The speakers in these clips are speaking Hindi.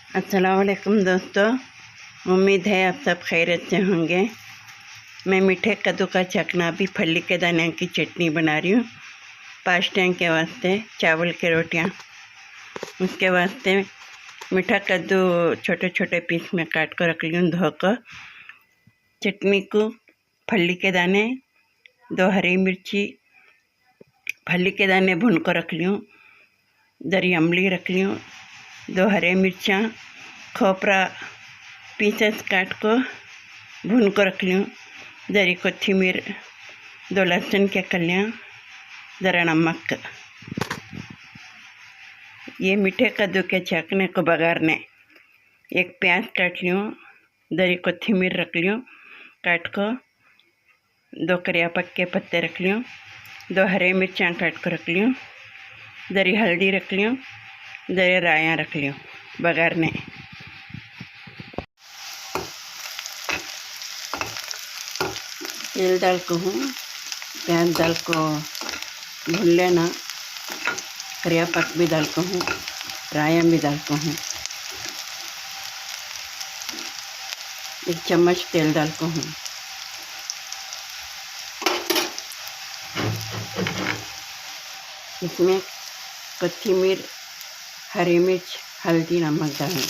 अस्सलाम वालेकुम दोस्तों, उम्मीद है आप सब खैरियत से होंगे। मैं मीठे कद्दू का चखना भी फली के दाने की चटनी बना रही हूँ। 5 टाइम के वास्ते चावल की रोटियाँ। उसके वास्ते मीठा कद्दू छोटे छोटे पीस में काट कर रख ली हूँ धोकर। चटनी को फली के दाने, 2 हरी मिर्ची फली के दाने भून कर रख ली हूँ। दरी अमली रख ली हूँ, 2 हरे मिर्चा खोपरा पीसेस काट को भून को रख ली हूँ। जरी कोथिमीर, 2 लहसुन के कलियाँ, ज़रा नमक। ये मीठे कद्दू के चखने को बघारने 1 प्याज काट ली हूँ, दरी कोथिमीर रख ली हूँ काट को, 2 करिया पत्ते रख ली हूँ, 2 हरे मिर्चा काट को रख ली हूँ, दरी हल्दी रख ली हूँ, दरी राया रख ली हूँ बघारने। तेल डाल को हूँ, प्याज डाल को भून लेना, करिया पत्ता भी डाल को हूँ, राया भी डाल को हूँ। 1 चम्मच तेल डाल को हूँ। इसमें कोथिमीर, हरी मिर्च, हल्दी, नमक डालें।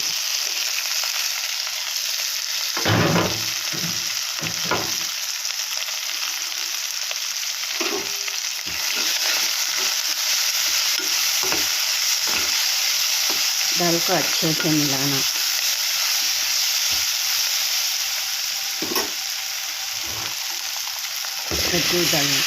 दाल को अच्छे से मिलाना। कद्दू डालना।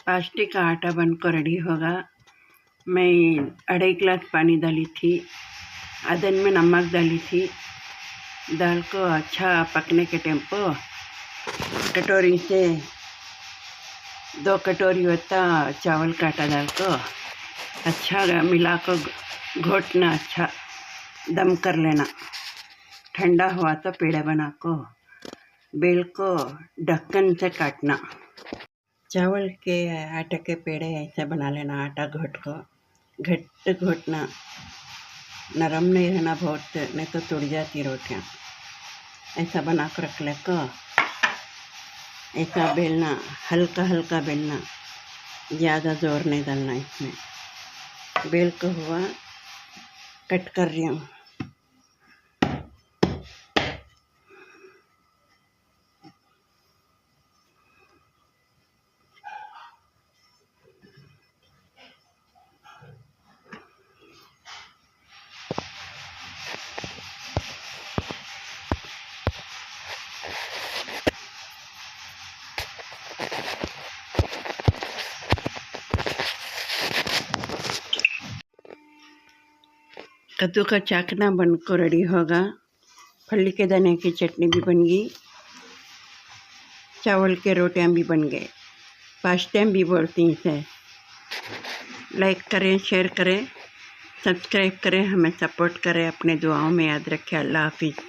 पास्टी का आटा बनकर रेडी होगा। मैं 2.5 गिलास पानी डाली थी, आधन में नमक डाली थी। दाल को अच्छा पकने के टेम्पो कटोरी से 2 कटोरी होता चावल का आटा डाल को अच्छा मिला को घोटना, अच्छा दम कर लेना। ठंडा हुआ तो पेड़े बना को बेल को ढक्कन से काटना। चावल के आटे के पेड़े ऐसे बना लेना। आटा घोट को घट घोटना, नरम नहीं रहना बहुत, नहीं तो टूट जाती रोटियाँ। ऐसा बना कर रख ले को ऐसा बेलना, हल्का हल्का बेलना, ज़्यादा जोर नहीं डालना। इसमें बेल को हुआ कट कर रही हूँ। कद्दू का चाकना बनकर रेडी होगा। फली के दाने की चटनी भी बन गई, चावल के रोटियां भी बन गए। 5 टाइम भी बोलती इसे। लाइक करें, शेयर करें, सब्सक्राइब करें, हमें सपोर्ट करें, अपने दुआओं में याद रखें। अल्लाह हाफिज़।